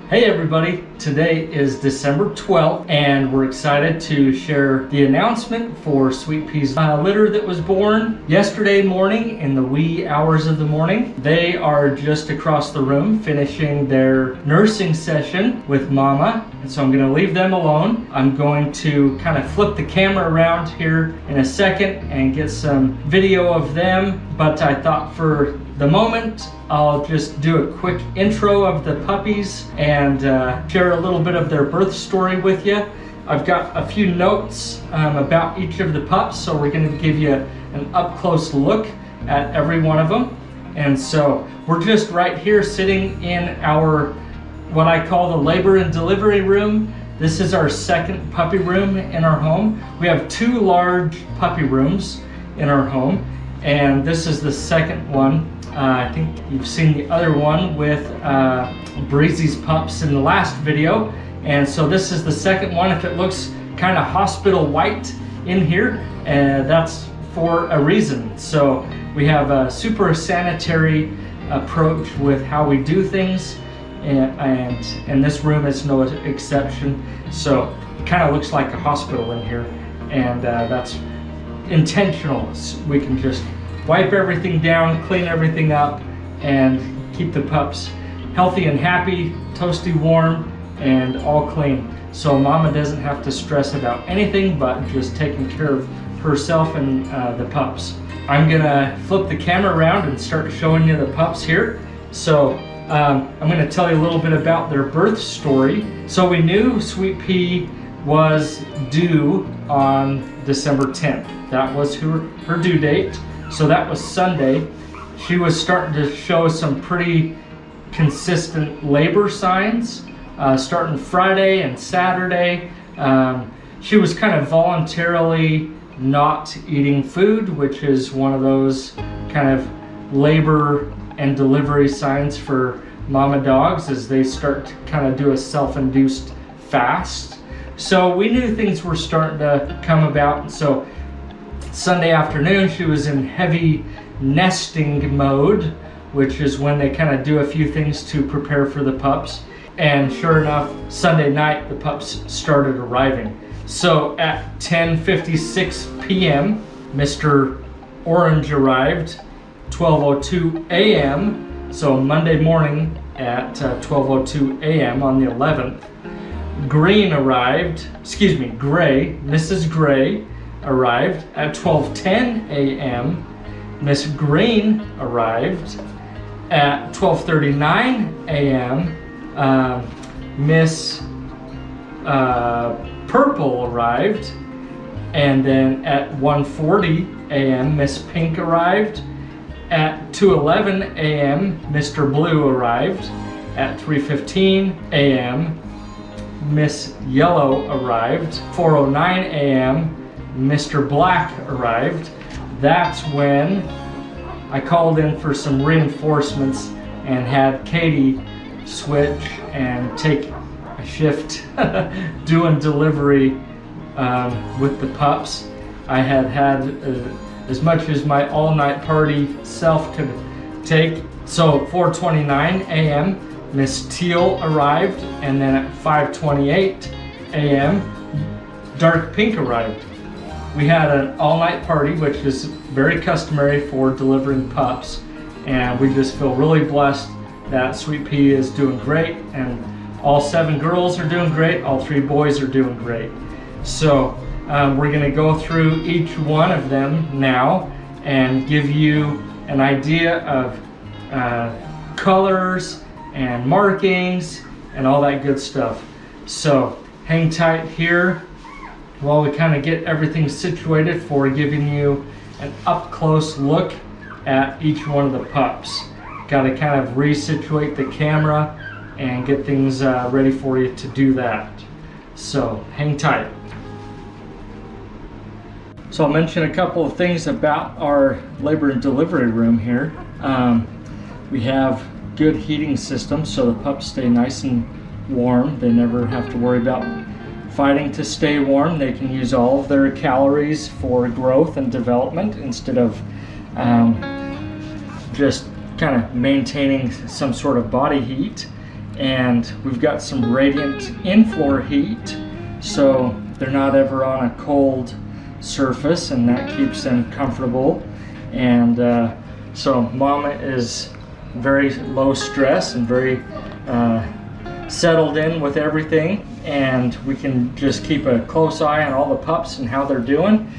Hey everybody, today is December 12th and we're excited to share the announcement for Sweet Pea's litter that was born yesterday morning in the wee hours of the morning. They are just across the room finishing their nursing session with Mama, and so I'm going to leave them alone. I'm going to kind of flip the camera around here in a second and get some video of them, but I thought for the moment I'll just do a quick intro of the puppies and share a little bit of their birth story with you. I've got a few notes about each of the pups, so we're going to give you an up-close look at every one of them. And so we're just right here sitting in our, what I call the labor and delivery room. This is our second puppy room in our home. We have two large puppy rooms in our home, and this is the second one. I think you've seen the other one with Breezy's pups in the last video, and so this is the second one. If it looks kind of hospital white in here, that's for a reason. So we have a super sanitary approach with how we do things, and this room is no exception. So it kind of looks like a hospital in here, and that's intentional. We can just wipe everything down, clean everything up, and keep the pups healthy and happy, toasty warm, and all clean. So Mama doesn't have to stress about anything but just taking care of herself and the pups. I'm gonna flip the camera around and start showing you the pups here. So I'm gonna tell you a little bit about their birth story. So we knew Sweet Pea was due on December 10th. That was her due date. So that was Sunday. She was starting to show some pretty consistent labor signs, starting Friday and Saturday. She was kind of voluntarily not eating food, which is one of those kind of labor and delivery signs for mama dogs as they start to kind of do a self-induced fast. So we knew things were starting to come about. So Sunday afternoon, she was in heavy nesting mode, which is when they kind of do a few things to prepare for the pups. And sure enough, Sunday night, the pups started arriving. So at 10:56 p.m., Mr. Orange arrived, 12:02 a.m. So Monday morning at 12:02 a.m. on the 11th. Gray, Mrs. Gray, arrived at 12:10 a.m. Miss Green arrived at 12:39 a.m. Miss Purple arrived, and then at 1:40 a.m. Miss Pink arrived. At 2:11 a.m. Mr. Blue arrived. At 3:15 a.m. Miss Yellow arrived. 4:09 a.m. Mr. Black arrived. That's when I called in for some reinforcements and had Katie switch and take a shift doing delivery with the pups. I had as much as my all-night party self could take. So 4:29 a.m. Miss Teal arrived, and then at 5:28 a.m. Dark Pink arrived. We had an all-night party, which is very customary for delivering pups, and we just feel really blessed that Sweet Pea is doing great, and all 7 girls are doing great, all 3 boys are doing great. So we're going to go through each one of them now and give you an idea of colors and markings and all that good stuff. So hang tight here while we kind of get everything situated for giving you an up-close look at each one of the pups. Got to kind of resituate the camera and get things ready for you to do that. So hang tight. So I'll mention a couple of things about our labor and delivery room here. We have good heating systems so the pups stay nice and warm. They never have to worry about fighting to stay warm. They can use all of their calories for growth and development instead of just kind of maintaining some sort of body heat. and we've got some radiant in-floor heat, so they're not ever on a cold surface, and that keeps them comfortable. And so Mama is very low stress and very settled in with everything, and we can just keep a close eye on all the pups and how they're doing.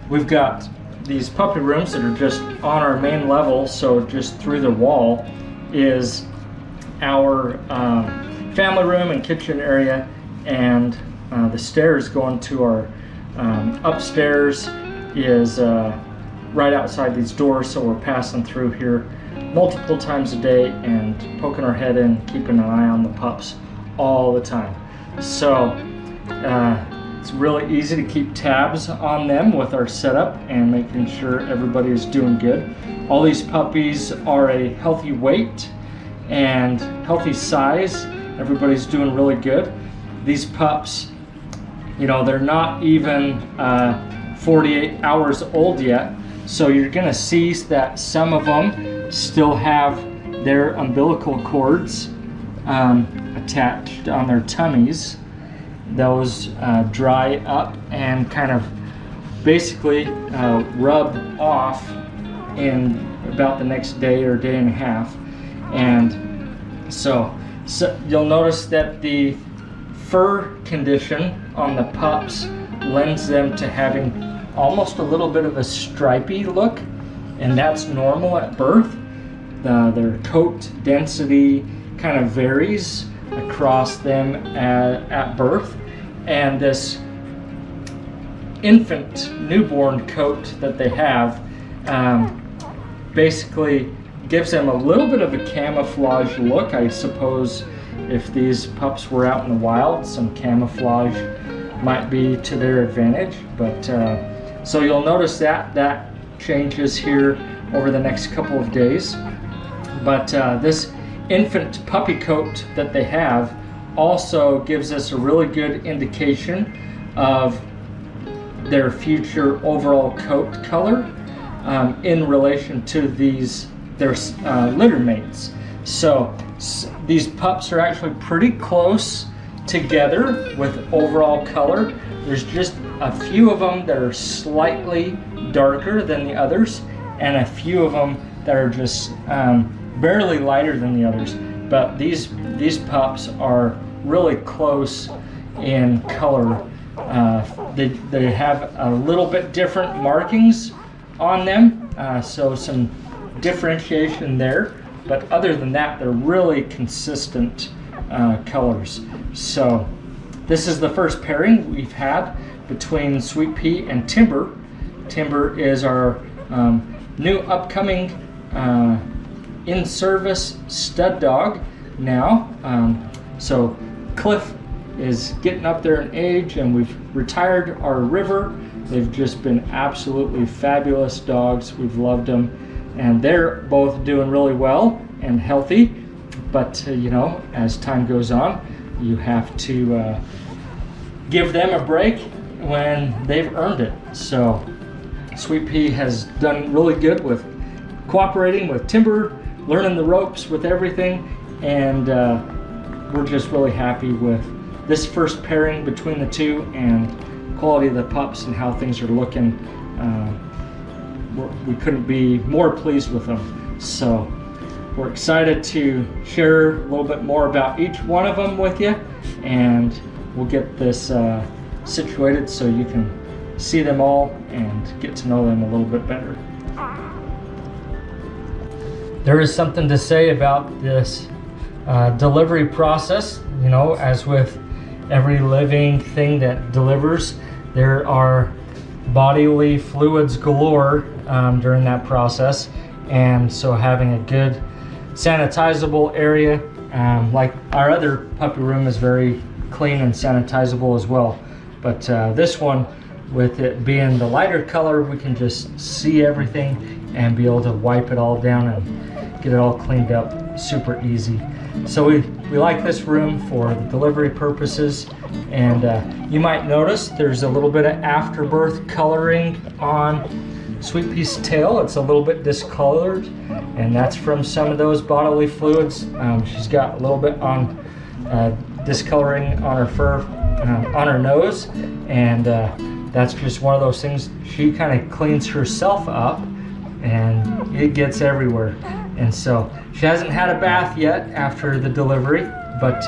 We've got these puppy rooms that are just on our main level, so just through the wall is our family room and kitchen area, and the stairs going to our upstairs is right outside these doors, so we're passing through here multiple times a day and poking our head in, keeping an eye on the pups all the time. So it's really easy to keep tabs on them with our setup and making sure everybody is doing good. All these puppies are a healthy weight and healthy size. Everybody's doing really good. These pups, you know, they're not even 48 hours old yet, so you're gonna see that some of them still have their umbilical cords attached on their tummies. Those dry up and kind of basically rub off in about the next day or day and a half. And so you'll notice that the fur condition on the pups lends them to having almost a little bit of a stripy look, and that's normal at birth. Their coat density kind of varies across them at birth, and this infant newborn coat that they have basically gives them a little bit of a camouflage look. I suppose if these pups were out in the wild, some camouflage might be to their advantage. But so you'll notice that changes here over the next couple of days. But this infant puppy coat that they have also gives us a really good indication of their future overall coat color in relation to their litter mates. So these pups are actually pretty close together with overall color. There's just a few of them that are slightly darker than the others, and a few of them that are just barely lighter than the others. But these pups are really close in color. They have a little bit different markings on them, so some differentiation there. But other than that, they're really consistent colors. So this is the first pairing we've had between Sweet Pea and Timber. Timber is our new upcoming in-service stud dog now. So Cliff is getting up there in age, and we've retired our River. They've just been absolutely fabulous dogs. We've loved them, and they're both doing really well and healthy. But you know, as time goes on, you have to give them a break when they've earned it. So Sweet Pea has done really good with cooperating with Timber, learning the ropes with everything, and we're just really happy with this first pairing between the two and quality of the pups and how things are looking. We couldn't be more pleased with them. So we're excited to share a little bit more about each one of them with you, and we'll get this situated so you can see them all and get to know them a little bit better. There is something to say about this delivery process. You know, as with every living thing that delivers, there are bodily fluids galore during that process, and so having a good sanitizable area, like our other puppy room is very clean and sanitizable as well, but this one, with it being the lighter color, we can just see everything and be able to wipe it all down and get it all cleaned up super easy. So we like this room for the delivery purposes, and you might notice there's a little bit of afterbirth coloring on Sweet Pea's tail. It's a little bit discolored, and that's from some of those bodily fluids. She's got a little bit on discoloring on her fur, on her nose, and that's just one of those things. She kind of cleans herself up, and it gets everywhere. And so she hasn't had a bath yet after the delivery, but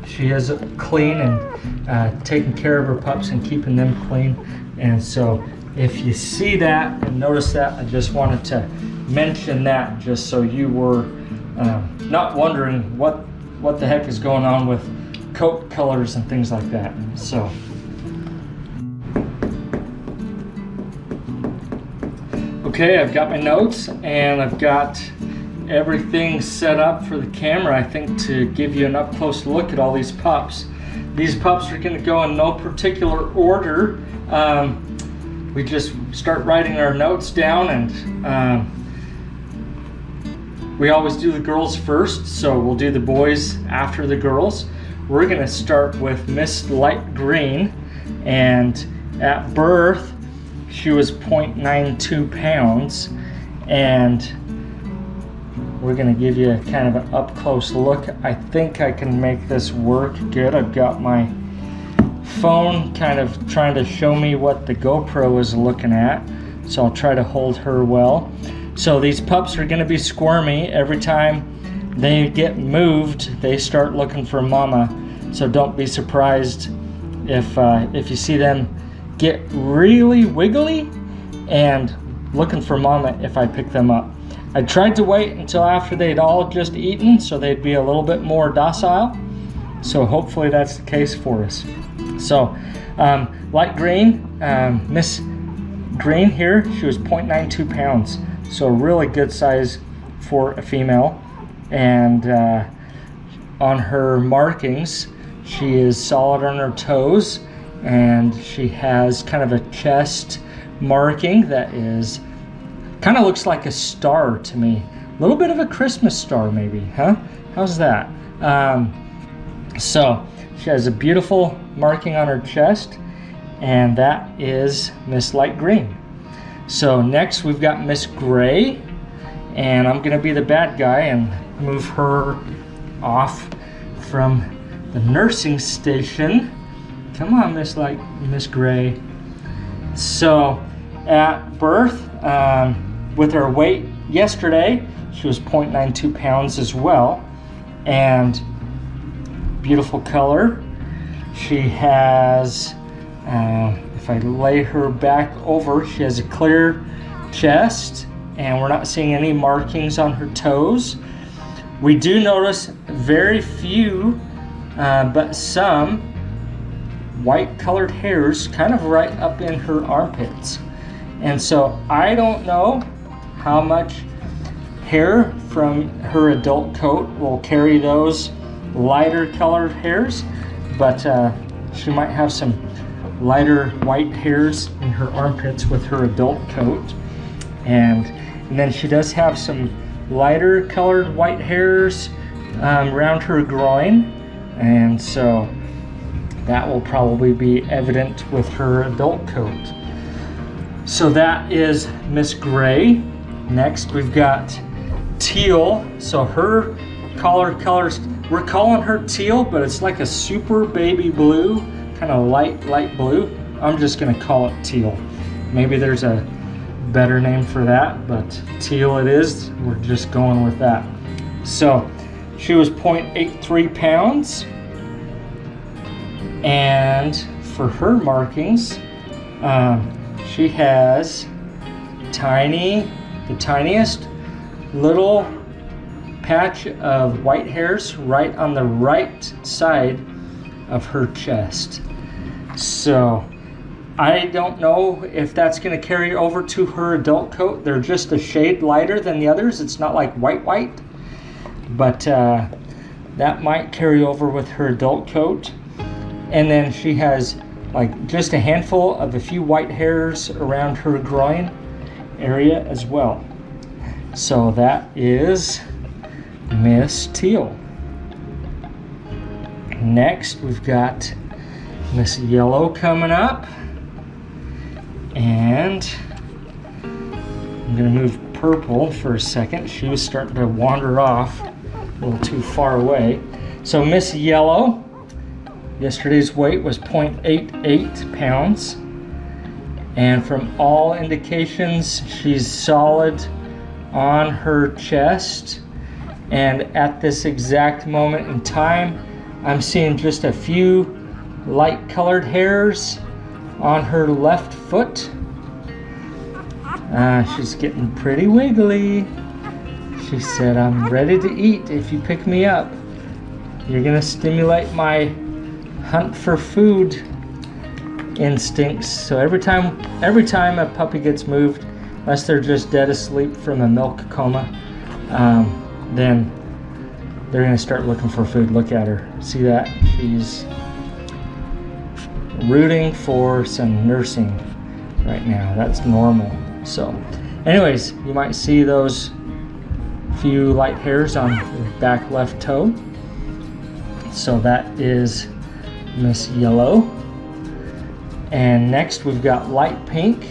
she is clean and taking care of her pups and keeping them clean. And so if you see that and notice that, I just wanted to mention that, just so you were not wondering what the heck is going on with coat colors and things like that. So okay, I've got my notes and I've got everything set up for the camera, I think, to give you an up close look at all these pups. These pups are going to go in no particular order. We just start writing our notes down, and we always do the girls first, so we'll do the boys after the girls. We're going to start with Miss Light Green, and at birth she was 0.92 pounds, and we're going to give you kind of an up close look. I think I can make this work good. I've got my phone kind of trying to show me what the GoPro is looking at, so I'll try to hold her well. So these pups are going to be squirmy. Every time they get moved, they start looking for mama, so don't be surprised if you see them get really wiggly and looking for mama if I pick them up. I tried to wait until after they'd all just eaten, so they'd be a little bit more docile. So hopefully that's the case for us. So Light Green, Miss Green here, she was 0.92 pounds. So really good size for a female. And on her markings, she is solid on her toes, and she has kind of a chest marking that is kind of looks like a star to me. A little bit of a Christmas star maybe, huh? How's that? So she has a beautiful marking on her chest, and that is Miss Light Green. So next we've got Miss Gray, and I'm gonna be the bad guy and move her off from the nursing station. Come on, Miss Gray. So at birth, with her weight yesterday, she was 0.92 pounds as well, and beautiful color. She has, if I lay her back over, she has a clear chest, and we're not seeing any markings on her toes. We do notice very few, but some white colored hairs kind of right up in her armpits. And so I don't know how much hair from her adult coat will carry those lighter colored hairs, but she might have some lighter white hairs in her armpits with her adult coat. And then she does have some lighter colored white hairs around her groin, and so that will probably be evident with her adult coat. So that is Miss Gray. Next we've got Teal. So her colors, we're calling her teal, but it's like a super baby blue, kind of light blue. I'm just gonna call it teal. Maybe there's a better name for that, but teal it is. We're just going with that. So she was 0.83 pounds, and for her markings, she has the tiniest little patch of white hairs right on the right side of her chest. So I don't know if that's going to carry over to her adult coat. They're just a shade lighter than the others. It's not like white, but that might carry over with her adult coat. And then she has like just a handful of a few white hairs around her groin area as well. So that is Miss Teal. Next we've got Miss Yellow coming up, and I'm gonna move Purple for a second. She was starting to wander off a little too far away. So Miss Yellow, yesterday's weight was 0.88 pounds. And from all indications, she's solid on her chest. And at this exact moment in time, I'm seeing just a few light colored hairs on her left foot. She's getting pretty wiggly. She said, "I'm ready to eat if you pick me up. You're gonna stimulate my hunt for food instincts." So every time a puppy gets moved, unless they're just dead asleep from a milk coma, then they're gonna start looking for food. Look at her. See that? She's rooting for some nursing right now. That's normal. So anyways, you might see those few light hairs on the back left toe. So that is Miss Yellow. And next we've got Light Pink.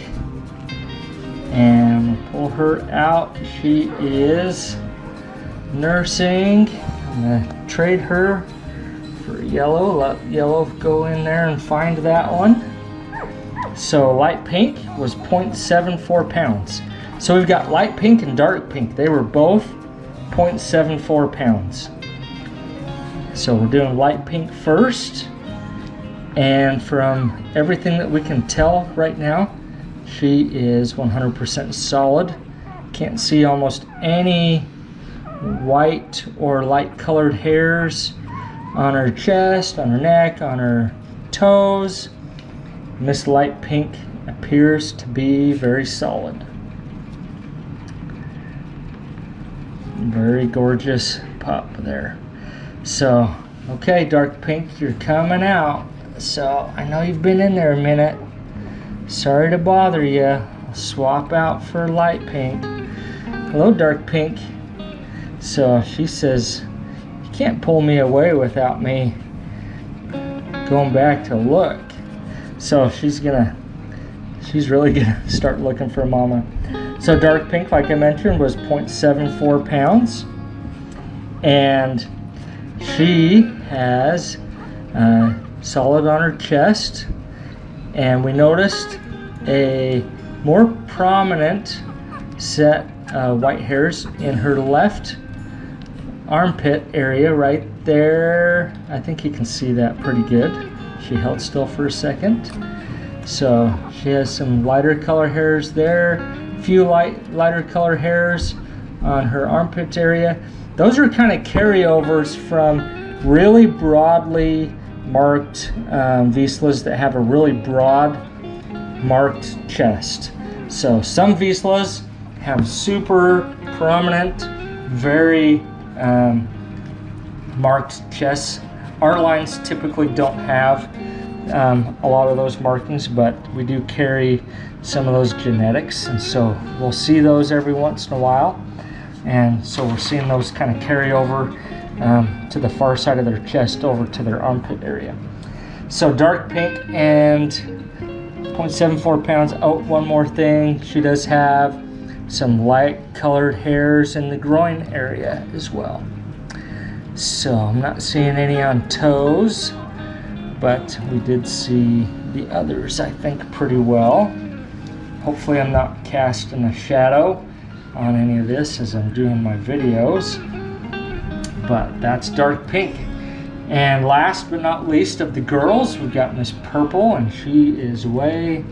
And we'll pull her out. She is nursing. I'm gonna trade her for Yellow. Let Yellow go in there and find that one. So Light Pink was 0.74 pounds. So we've got Light Pink and Dark Pink. They were both 0.74 pounds. So we're doing Light Pink first. And from everything that we can tell right now, she is 100% solid. Can't see almost any white or light colored hairs on her chest, on her neck, on her toes. Miss Light Pink appears to be very solid. Very gorgeous pup there. So, okay, Dark Pink, you're coming out. So, I know you've been in there a minute. Sorry to bother you. I'll swap out for Light Pink. Hello, Dark Pink. So, she says, "You can't pull me away without me going back to look." So she's really gonna start looking for Mama. So Dark Pink, like I mentioned, was 0.74 pounds. And she has solid on her chest. And we noticed a more prominent set of white hairs in her left armpit area right there. I think you can see that pretty good. She held still for a second. So she has some lighter color hairs there, a few lighter color hairs on her armpit area. Those are kind of carryovers from really broadly marked Vizslas that have a really broad marked chest. So some Vizslas have super prominent, very marked chests. Our lines typically don't have a lot of those markings, but we do carry some of those genetics, and so we'll see those every once in a while. And so we're seeing those kind of carry over to the far side of their chest over to their armpit area. So Dark Pink and 0.74 pounds. Oh, one more thing, she does have some light colored hairs in the groin area as well. So I'm not seeing any on toes, but we did see the others, I think, pretty well. Hopefully I'm not casting a shadow on any of this as I'm doing my videos, but that's Dark Pink. And last but not least of the girls, we've got Miss Purple, and she is way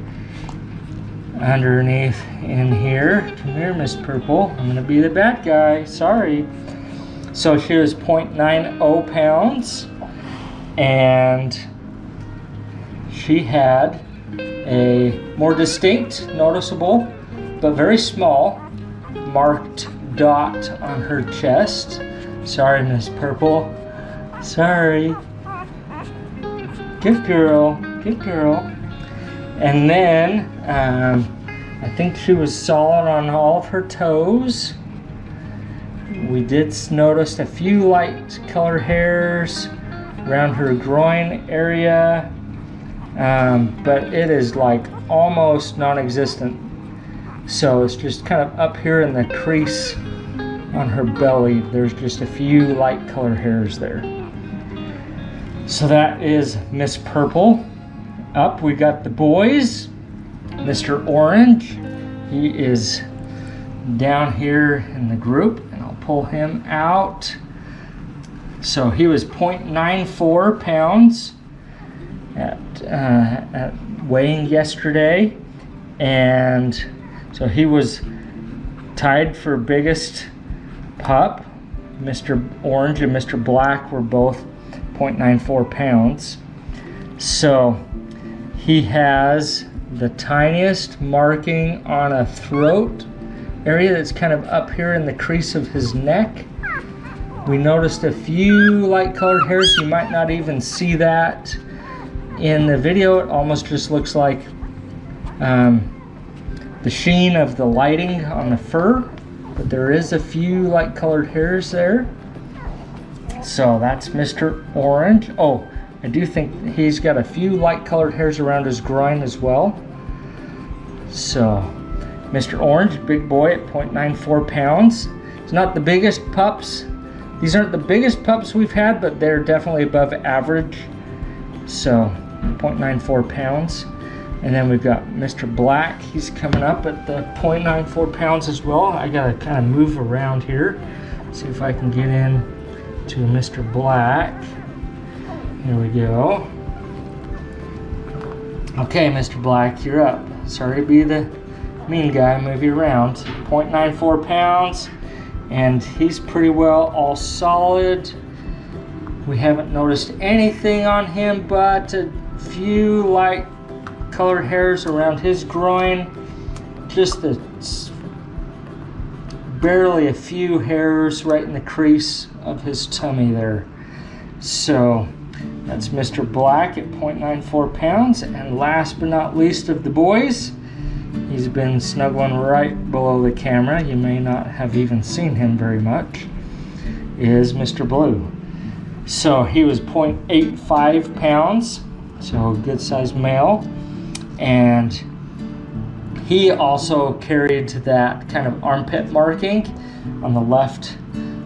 underneath in here. Come here, Miss Purple. I'm gonna be the bad guy, sorry. So she was 0.90 pounds, and she had a more distinct, noticeable, but very small marked dot on her chest. Sorry, Miss Purple. Sorry. Good girl, good girl. And then I think she was solid on all of her toes. We did notice a few light color hairs around her groin area, but it is like almost non-existent. So it's just kind of up here in the crease on her belly. There's just a few light colored hairs there. So that is Miss Purple. Up we got the boys. Mr. Orange, he is down here in the group, and I'll pull him out. So he was 0.94 pounds at weighing yesterday, and so he was tied for biggest pup. Mr. Orange and Mr. Black were both 0.94 pounds. So he has the tiniest marking on a throat area that's kind of up here in the crease of his neck. We noticed a few light colored hairs. You might not even see that in the video. It almost just looks like the sheen of the lighting on the fur, but there is a few light colored hairs there. So that's Mr. Orange. Oh, I do think he's got a few light colored hairs around his groin as well. So Mr. Orange, big boy at 0.94 pounds. It's not the biggest pups. These aren't the biggest pups we've had, but they're definitely above average. So 0.94 pounds. And then we've got Mr. Black. He's coming up at the 0.94 pounds as well. I gotta kind of move around here. See if I can get in to Mr. Black. Here we go. Okay, Mr. Black, you're up. Sorry to be the mean guy, move you around. 0.94 pounds, and he's pretty well all solid. We haven't noticed anything on him but a few light colored hairs around his groin. Just barely a few hairs right in the crease of his tummy there. So that's Mr. Black at 0.94 pounds. And last but not least of the boys, he's been snuggling right below the camera. You may not have even seen him very much, is Mr. Blue. So he was 0.85 pounds, so good sized male. And he also carried that kind of armpit marking on the left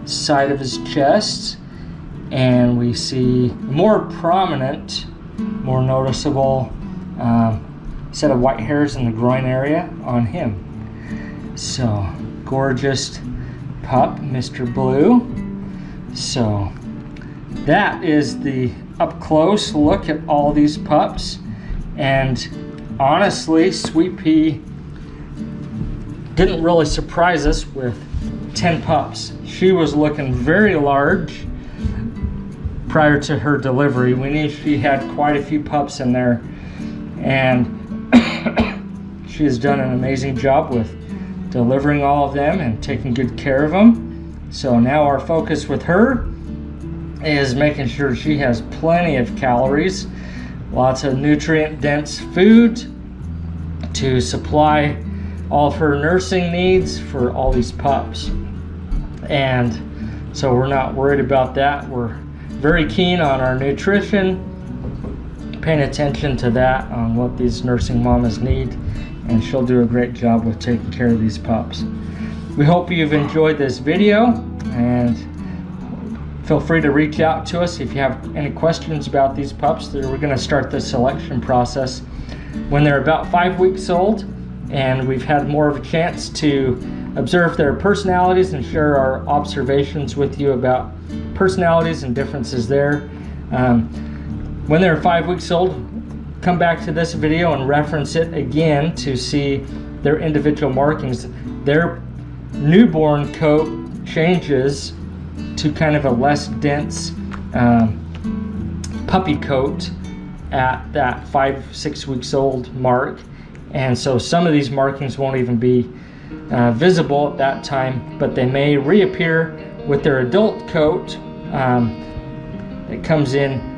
side of his chest. And we see more prominent, more noticeable set of white hairs in the groin area on him. So gorgeous pup, Mr. Blue. So that is the up close look at all these pups. And honestly, Sweet Pea didn't really surprise us with 10 pups. She was looking very large prior to her delivery. We knew she had quite a few pups in there, and she has done an amazing job with delivering all of them and taking good care of them. So now our focus with her is making sure she has plenty of calories, lots of nutrient-dense food to supply all of her nursing needs for all these pups. And so we're not worried about that. We're very keen on our nutrition, paying attention to that, on what these nursing mamas need, and she'll do a great job with taking care of these pups. We hope you've enjoyed this video, and feel free to reach out to us if you have any questions about these pups. We're going to start the selection process when they're about 5 weeks old, and we've had more of a chance to observe their personalities and share our observations with you about personalities and differences there. When they're 5 weeks old, come back to this video and reference it again to see their individual markings. Their newborn coat changes to kind of a less dense puppy coat at that 5-6 weeks old mark, and so some of these markings won't even be visible at that time, but they may reappear with their adult coat. It comes in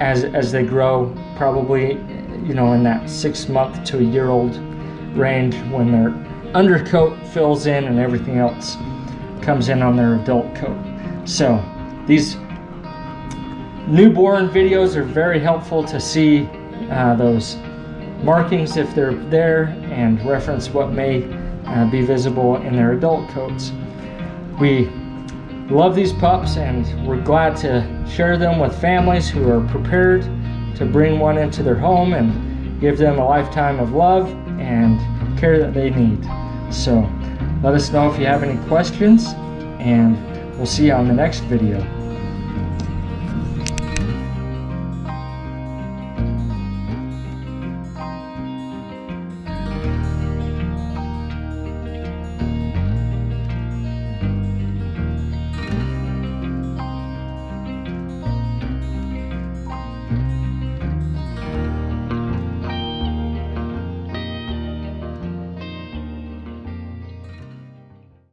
as they grow, probably in that 6 month to a year old range, when their undercoat fills in and everything else comes in on their adult coat. So these newborn videos are very helpful to see those markings if they're there, and reference what may be visible in their adult coats. We love these pups, and we're glad to share them with families who are prepared to bring one into their home and give them a lifetime of love and care that they need. So let us know if you have any questions, and we'll see you on the next video.